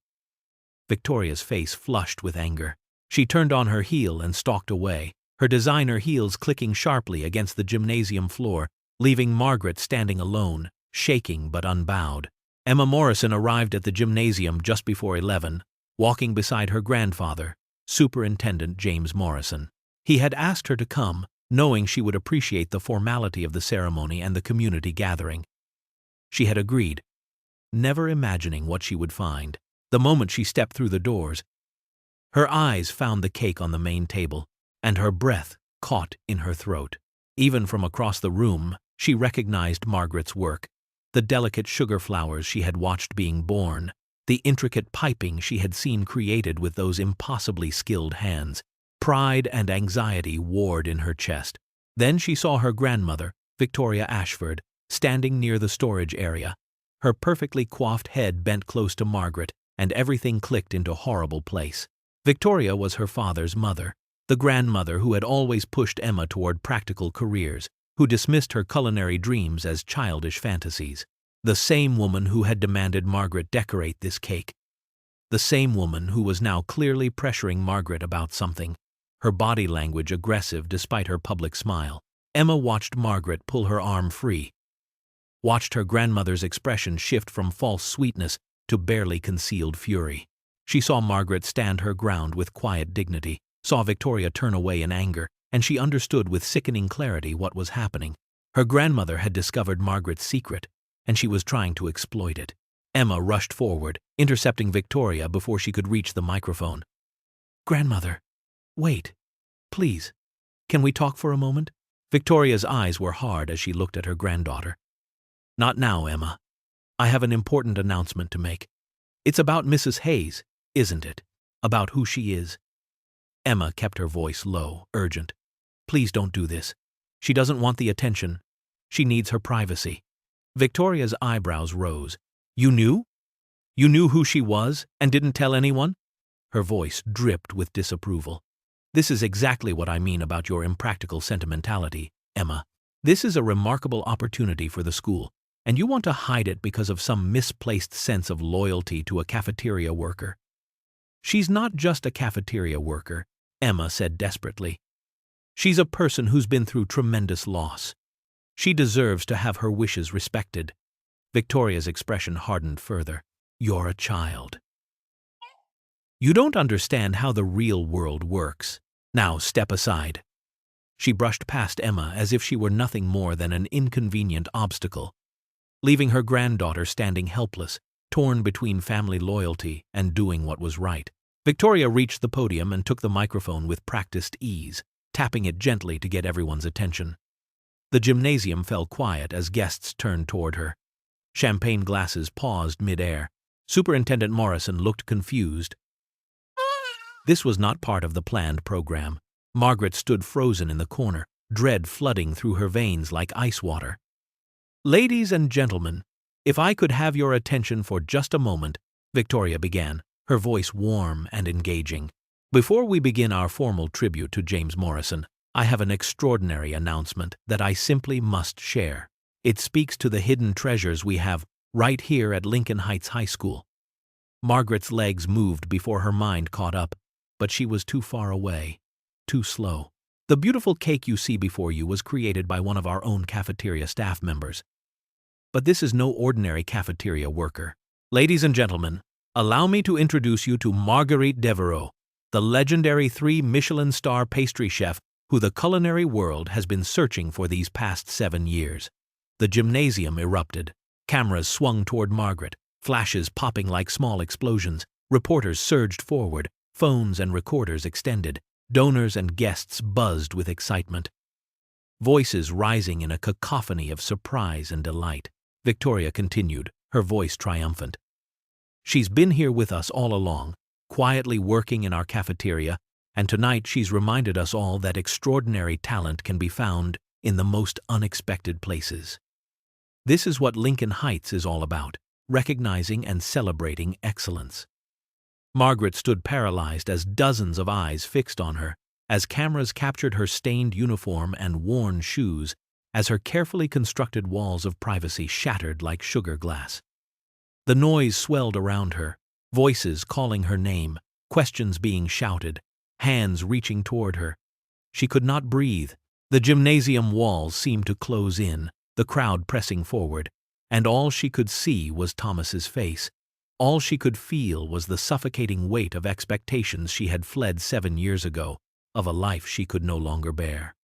Victoria's face flushed with anger. She turned on her heel and stalked away, her designer heels clicking sharply against the gymnasium floor, leaving Margaret standing alone, shaking but unbowed. Emma Morrison arrived at the gymnasium just before 11, walking beside her grandfather, Superintendent James Morrison. He had asked her to come, knowing she would appreciate the formality of the ceremony and the community gathering. She had agreed, never imagining what she would find. The moment she stepped through the doors, her eyes found the cake on the main table, and her breath caught in her throat. Even from across the room, she recognized Margaret's work. The delicate sugar flowers she had watched being born, the intricate piping she had seen created with those impossibly skilled hands. Pride and anxiety warred in her chest. Then she saw her grandmother, Victoria Ashford, standing near the storage area. Her perfectly coiffed head bent close to Margaret, and everything clicked into horrible place. Victoria was her father's mother, the grandmother who had always pushed Emma toward practical careers, who dismissed her culinary dreams as childish fantasies. The same woman who had demanded Margaret decorate this cake. The same woman who was now clearly pressuring Margaret about something, her body language aggressive despite her public smile. Emma watched Margaret pull her arm free, watched her grandmother's expression shift from false sweetness to barely concealed fury. She saw Margaret stand her ground with quiet dignity, saw Victoria turn away in anger, and she understood with sickening clarity what was happening. Her grandmother had discovered Margaret's secret, and she was trying to exploit it. Emma rushed forward, intercepting Victoria before she could reach the microphone. "Grandmother, wait. Please, can we talk for a moment?" Victoria's eyes were hard as she looked at her granddaughter. "Not now, Emma. I have an important announcement to make. It's about Mrs. Hayes, isn't it? About who she is." Emma kept her voice low, urgent. "Please don't do this. She doesn't want the attention. She needs her privacy." Victoria's eyebrows rose. "You knew? You knew who she was and didn't tell anyone?" Her voice dripped with disapproval. "This is exactly what I mean about your impractical sentimentality, Emma. This is a remarkable opportunity for the school, and you want to hide it because of some misplaced sense of loyalty to a cafeteria worker." "She's not just a cafeteria worker," Emma said desperately. "She's a person who's been through tremendous loss. She deserves to have her wishes respected." Victoria's expression hardened further. "You're a child. You don't understand how the real world works. Now step aside." She brushed past Emma as if she were nothing more than an inconvenient obstacle, leaving her granddaughter standing helpless, torn between family loyalty and doing what was right. Victoria reached the podium and took the microphone with practiced ease, tapping it gently to get everyone's attention. The gymnasium fell quiet as guests turned toward her. Champagne glasses paused mid-air. Superintendent Morrison looked confused. This was not part of the planned program. Margaret stood frozen in the corner, dread flooding through her veins like ice water. "Ladies and gentlemen, if I could have your attention for just a moment," Victoria began, her voice warm and engaging. "Before we begin our formal tribute to James Morrison, I have an extraordinary announcement that I simply must share. It speaks to the hidden treasures we have right here at Lincoln Heights High School." Margaret's legs moved before her mind caught up, but she was too far away, too slow. "The beautiful cake you see before you was created by one of our own cafeteria staff members. But this is no ordinary cafeteria worker. Ladies and gentlemen, allow me to introduce you to Marguerite Devereaux, the legendary 3 Michelin star pastry chef who the culinary world has been searching for these past 7 years. The gymnasium erupted. Cameras swung toward Margaret, flashes popping like small explosions. Reporters surged forward, phones and recorders extended. Donors and guests buzzed with excitement. Voices rising in a cacophony of surprise and delight. Victoria continued, her voice triumphant. "She's been here with us all along, quietly working in our cafeteria, and tonight she's reminded us all that extraordinary talent can be found in the most unexpected places. This is what Lincoln Heights is all about, recognizing and celebrating excellence." Margaret stood paralyzed as dozens of eyes fixed on her, as cameras captured her stained uniform and worn shoes, as her carefully constructed walls of privacy shattered like sugar glass. The noise swelled around her, voices calling her name, questions being shouted, hands reaching toward her. She could not breathe. The gymnasium walls seemed to close in, the crowd pressing forward, and all she could see was Thomas's face. All she could feel was the suffocating weight of expectations she had fled 7 years ago, of a life she could no longer bear.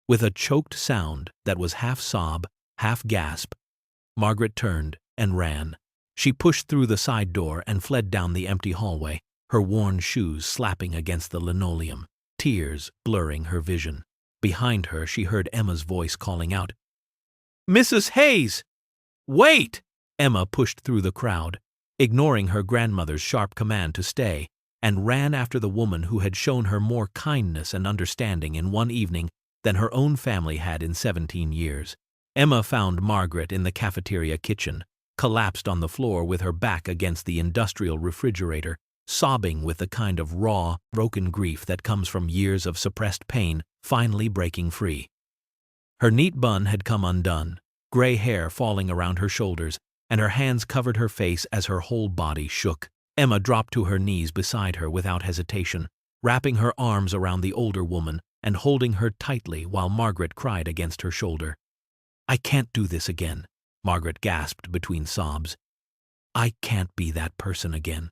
With a choked sound that was half sob, half gasp, Margaret turned and ran. She pushed through the side door and fled down the empty hallway, her worn shoes slapping against the linoleum, tears blurring her vision. Behind her she heard Emma's voice calling out, "Mrs. Hayes!" Wait! Emma pushed through the crowd, ignoring her grandmother's sharp command to stay, and ran after the woman who had shown her more kindness and understanding in one evening than her own family had in 17 years. Emma found Margaret in the cafeteria kitchen, collapsed on the floor with her back against the industrial refrigerator, sobbing with the kind of raw, broken grief that comes from years of suppressed pain finally breaking free. Her neat bun had come undone, gray hair falling around her shoulders, and her hands covered her face as her whole body shook. Emma dropped to her knees beside her without hesitation, wrapping her arms around the older woman and holding her tightly while Margaret cried against her shoulder. "I can't do this again," Margaret gasped between sobs. "I can't be that person again.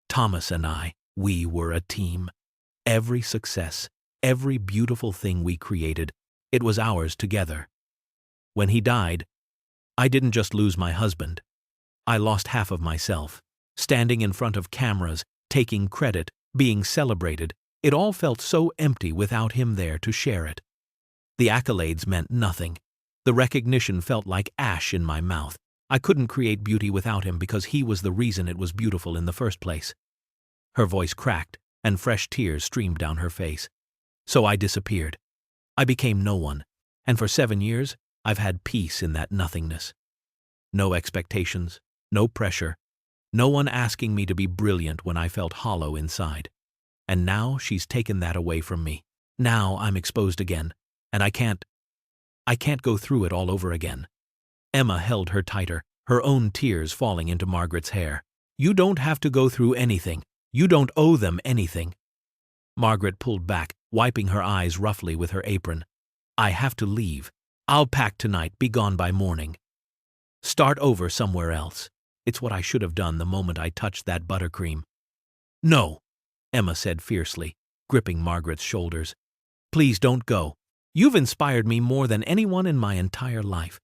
Thomas and I, we were a team. Every success, every beautiful thing we created, it was ours together. When he died, I didn't just lose my husband. I lost half of myself. Standing in front of cameras, taking credit, being celebrated, it all felt so empty without him there to share it. The accolades meant nothing. The recognition felt like ash in my mouth. I couldn't create beauty without him because he was the reason it was beautiful in the first place." Her voice cracked, and fresh tears streamed down her face. "So I disappeared. I became no one, and for 7 years, I've had peace in that nothingness. No expectations, no pressure, no one asking me to be brilliant when I felt hollow inside. And now she's taken that away from me. Now I'm exposed again, and I can't go through it all over again." Emma held her tighter, her own tears falling into Margaret's hair. "You don't have to go through anything. You don't owe them anything." Margaret pulled back, wiping her eyes roughly with her apron. "I have to leave. I'll pack tonight, be gone by morning. Start over somewhere else. It's what I should have done the moment I touched that buttercream." "No," Emma said fiercely, gripping Margaret's shoulders. "Please don't go. You've inspired me more than anyone in my entire life.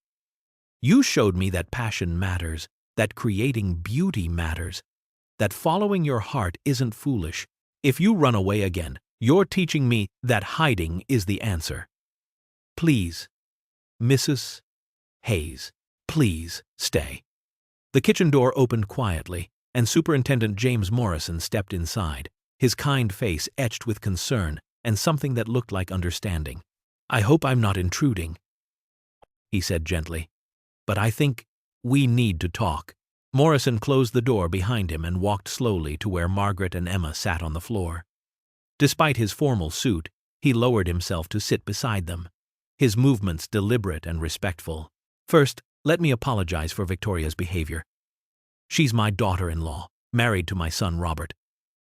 You showed me that passion matters, that creating beauty matters, that following your heart isn't foolish. If you run away again, you're teaching me that hiding is the answer. Please, Mrs. Hayes, please stay." The kitchen door opened quietly, and Superintendent James Morrison stepped inside, his kind face etched with concern and something that looked like understanding. "I hope I'm not intruding," he said gently, "but I think we need to talk." Morrison closed the door behind him and walked slowly to where Margaret and Emma sat on the floor. Despite his formal suit, he lowered himself to sit beside them, his movements deliberate and respectful. "First, let me apologize for Victoria's behavior. She's my daughter-in-law, married to my son Robert,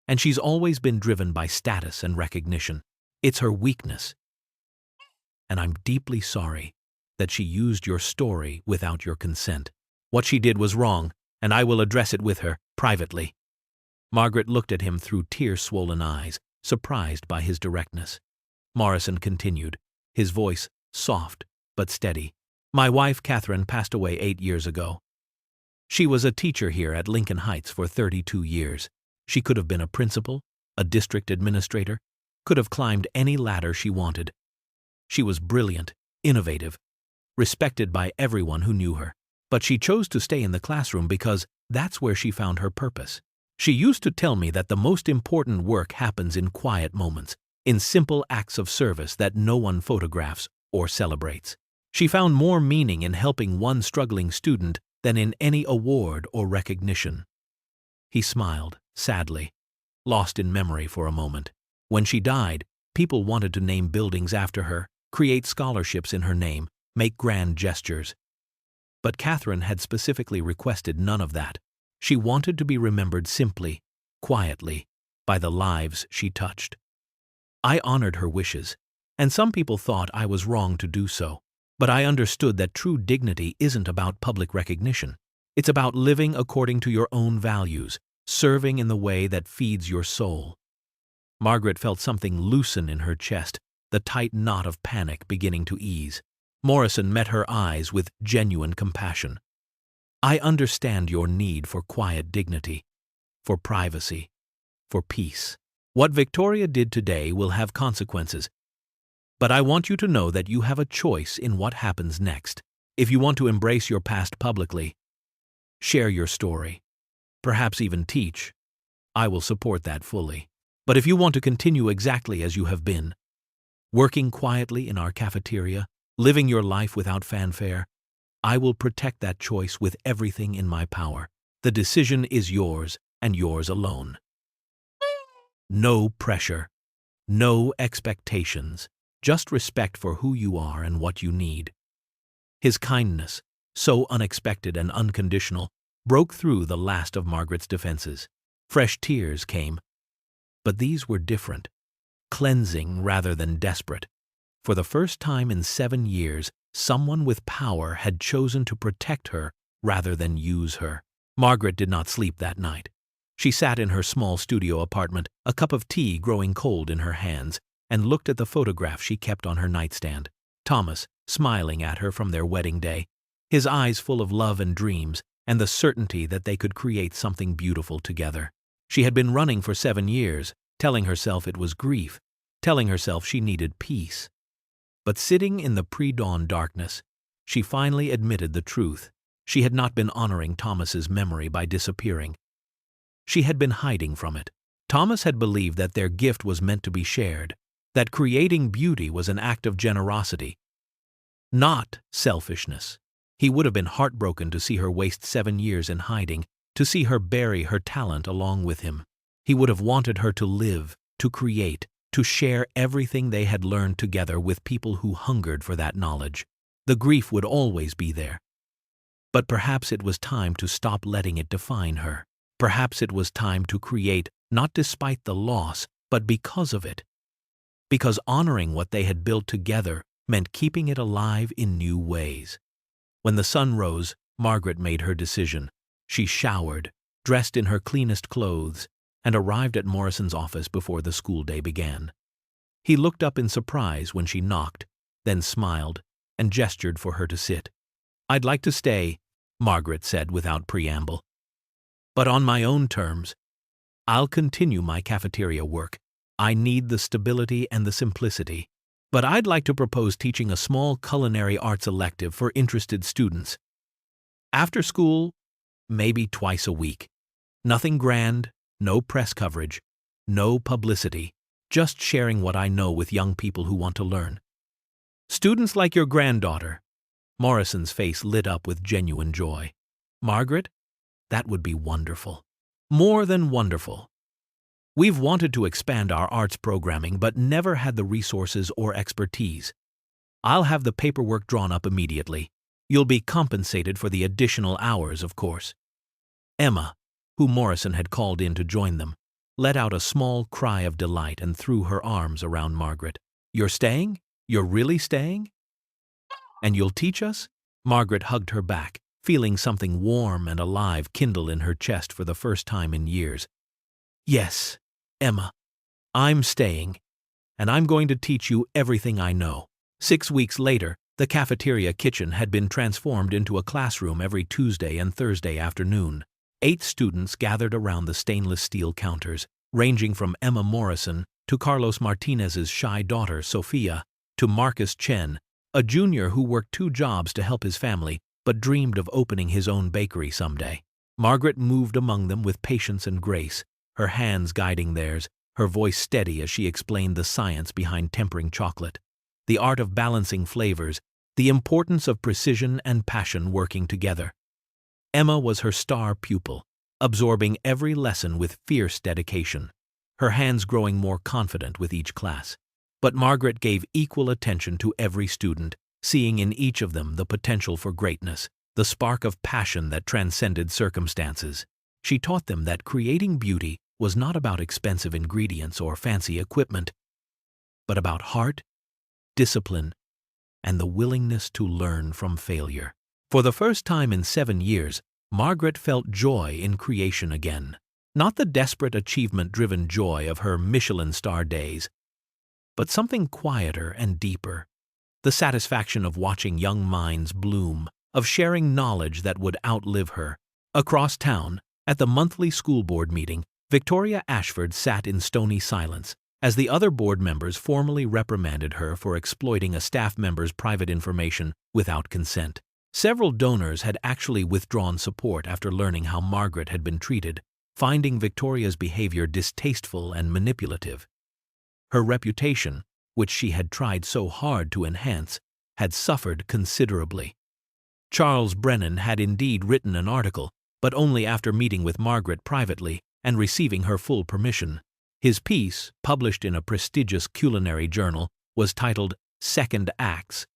and she's always been driven by status and recognition. It's her weakness. And I'm deeply sorry that she used your story without your consent. What she did was wrong, and I will address it with her, privately." Margaret looked at him through tear-swollen eyes, surprised by his directness. Morrison continued, his voice soft but steady. "My wife, Catherine, passed away 8 years ago. She was a teacher here at Lincoln Heights for 32 years. She could have been a principal, a district administrator, could have climbed any ladder she wanted. She was brilliant, innovative, respected by everyone who knew her. But she chose to stay in the classroom because that's where she found her purpose. She used to tell me that the most important work happens in quiet moments, in simple acts of service that no one photographs or celebrates. She found more meaning in helping one struggling student than in any award or recognition." He smiled, sadly, lost in memory for a moment. When she died, people wanted to name buildings after her, create scholarships in her name, make grand gestures. But Catherine had specifically requested none of that. She wanted to be remembered simply, quietly, by the lives she touched. I honored her wishes, and some people thought I was wrong to do so. But I understood that true dignity isn't about public recognition. It's about living according to your own values, serving in the way that feeds your soul. Margaret felt something loosen in her chest, the tight knot of panic beginning to ease. Morrison met her eyes with genuine compassion. "I understand your need for quiet dignity, for privacy, for peace. What Victoria did today will have consequences. But I want you to know that you have a choice in what happens next. If you want to embrace your past publicly, share your story, perhaps even teach, I will support that fully. But if you want to continue exactly as you have been, working quietly in our cafeteria, living your life without fanfare, I will protect that choice with everything in my power. The decision is yours and yours alone. No pressure, no expectations, just respect for who you are and what you need. His kindness, so unexpected and unconditional, broke through the last of Margaret's defenses. Fresh tears came, but these were different, cleansing rather than desperate. For the first time in 7 years, someone with power had chosen to protect her rather than use her. Margaret did not sleep that night. She sat in her small studio apartment, a cup of tea growing cold in her hands, and looked at the photograph she kept on her nightstand. Thomas, smiling at her from their wedding day, his eyes full of love and dreams, and the certainty that they could create something beautiful together. She had been running for 7 years, telling herself it was grief, telling herself she needed peace. But sitting in the pre-dawn darkness, she finally admitted the truth. She had not been honoring Thomas's memory by disappearing. She had been hiding from it. Thomas had believed that their gift was meant to be shared, that creating beauty was an act of generosity, not selfishness. He would have been heartbroken to see her waste 7 years in hiding, to see her bury her talent along with him. He would have wanted her to live, to create, to share everything they had learned together with people who hungered for that knowledge. The grief would always be there. But perhaps it was time to stop letting it define her. Perhaps it was time to create, not despite the loss, but because of it. Because honoring what they had built together meant keeping it alive in new ways. When the sun rose, Margaret made her decision. She showered, dressed in her cleanest clothes, and arrived at Morrison's office before the school day began. He looked up in surprise when she knocked, then smiled and gestured for her to sit. "I'd like to stay," Margaret said without preamble. "But on my own terms. I'll continue my cafeteria work. I need the stability and the simplicity. But I'd like to propose teaching a small culinary arts elective for interested students. After school, maybe twice a week. Nothing grand, no press coverage, no publicity, just sharing what I know with young people who want to learn. Students like your granddaughter." Morrison's face lit up with genuine joy. "Margaret, that would be wonderful. More than wonderful. We've wanted to expand our arts programming but never had the resources or expertise. I'll have the paperwork drawn up immediately. You'll be compensated for the additional hours, of course." Emma, who Morrison had called in to join them, let out a small cry of delight and threw her arms around Margaret. "You're staying? You're really staying? And you'll teach us?" Margaret hugged her back, feeling something warm and alive kindle in her chest for the first time in years. "Yes, Emma, I'm staying, and I'm going to teach you everything I know." 6 weeks later, the cafeteria kitchen had been transformed into a classroom every Tuesday and Thursday afternoon. 8 students gathered around the stainless steel counters, ranging from Emma Morrison to Carlos Martinez's shy daughter, Sophia, to Marcus Chen, a junior who worked 2 jobs to help his family but dreamed of opening his own bakery someday. Margaret moved among them with patience and grace, her hands guiding theirs, her voice steady as she explained the science behind tempering chocolate, the art of balancing flavors, the importance of precision and passion working together. Emma was her star pupil, absorbing every lesson with fierce dedication, her hands growing more confident with each class. But Margaret gave equal attention to every student, seeing in each of them the potential for greatness, the spark of passion that transcended circumstances. She taught them that creating beauty was not about expensive ingredients or fancy equipment, but about heart, discipline, and the willingness to learn from failure. For the first time in 7 years, Margaret felt joy in creation again. Not the desperate achievement-driven joy of her Michelin star days, but something quieter and deeper. The satisfaction of watching young minds bloom, of sharing knowledge that would outlive her. Across town, at the monthly school board meeting, Victoria Ashford sat in stony silence as the other board members formally reprimanded her for exploiting a staff member's private information without consent. Several donors had actually withdrawn support after learning how Margaret had been treated, finding Victoria's behavior distasteful and manipulative. Her reputation, which she had tried so hard to enhance, had suffered considerably. Charles Brennan had indeed written an article, but only after meeting with Margaret privately and receiving her full permission. His piece, published in a prestigious culinary journal, was titled Second Acts: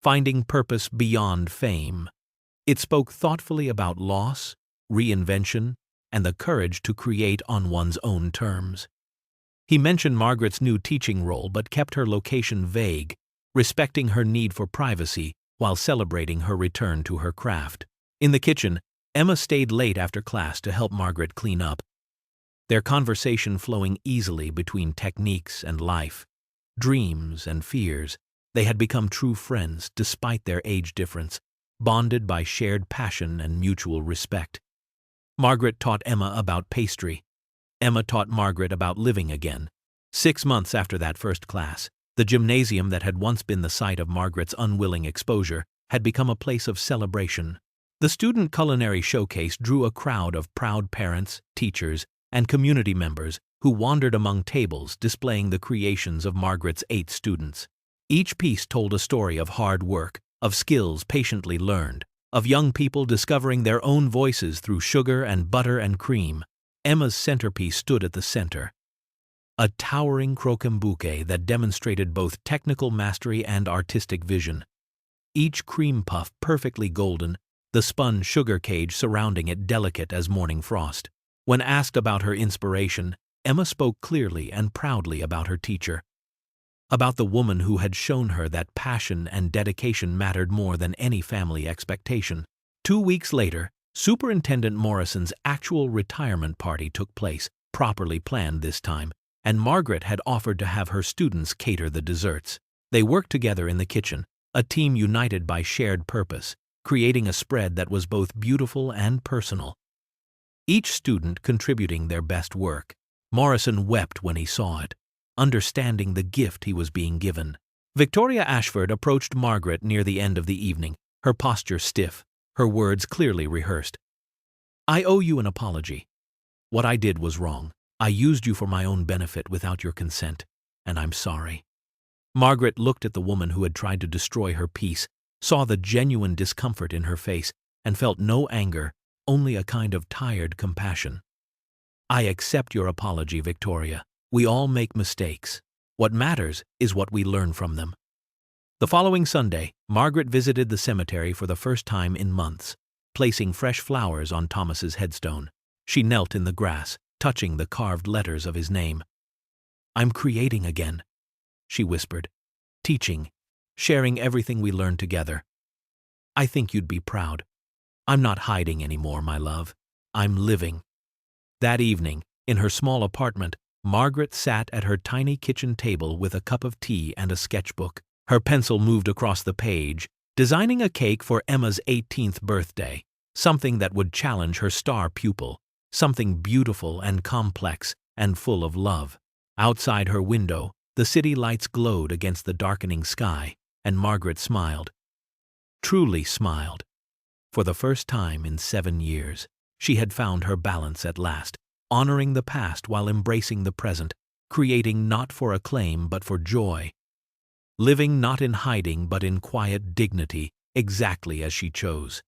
Finding Purpose Beyond Fame. It spoke thoughtfully about loss, reinvention, and the courage to create on one's own terms. He mentioned Margaret's new teaching role but kept her location vague, respecting her need for privacy while celebrating her return to her craft. In the kitchen, Emma stayed late after class to help Margaret clean up, their conversation flowing easily between techniques and life, dreams and fears. They had become true friends despite their age difference, bonded by shared passion and mutual respect. Margaret taught Emma about pastry. Emma taught Margaret about living again. 6 months after that first class, the gymnasium that had once been the site of Margaret's unwilling exposure had become a place of celebration. The student culinary showcase drew a crowd of proud parents, teachers, and community members who wandered among tables displaying the creations of Margaret's 8 students. Each piece told a story of hard work, of skills patiently learned, of young people discovering their own voices through sugar and butter and cream. Emma's centerpiece stood at the center, a towering croquembouquet that demonstrated both technical mastery and artistic vision. Each cream puff perfectly golden, the spun sugar cage surrounding it delicate as morning frost. When asked about her inspiration, Emma spoke clearly and proudly about her teacher, about the woman who had shown her that passion and dedication mattered more than any family expectation. 2 weeks later, Superintendent Morrison's actual retirement party took place, properly planned this time, and Margaret had offered to have her students cater the desserts. They worked together in the kitchen, a team united by shared purpose, creating a spread that was both beautiful and personal. Each student contributing their best work. Morrison wept when he saw it, understanding the gift he was being given. Victoria Ashford approached Margaret near the end of the evening, her posture stiff, her words clearly rehearsed. "I owe you an apology. What I did was wrong. I used you for my own benefit without your consent, and I'm sorry." Margaret looked at the woman who had tried to destroy her peace, saw the genuine discomfort in her face, and felt no anger, only a kind of tired compassion. "I accept your apology, Victoria. We all make mistakes. What matters is what we learn from them." The following Sunday, Margaret visited the cemetery for the first time in months, placing fresh flowers on Thomas's headstone. She knelt in the grass, touching the carved letters of his name. "I'm creating again," she whispered, "teaching, sharing everything we learned together. I think you'd be proud. I'm not hiding anymore, my love. I'm living." That evening, in her small apartment, Margaret sat at her tiny kitchen table with a cup of tea and a sketchbook. Her pencil moved across the page, designing a cake for Emma's 18th birthday, something that would challenge her star pupil, something beautiful and complex and full of love. Outside her window, the city lights glowed against the darkening sky, and Margaret smiled. Truly smiled. For the first time in 7 years, she had found her balance at last, honoring the past while embracing the present, creating not for acclaim but for joy, living not in hiding but in quiet dignity, exactly as she chose.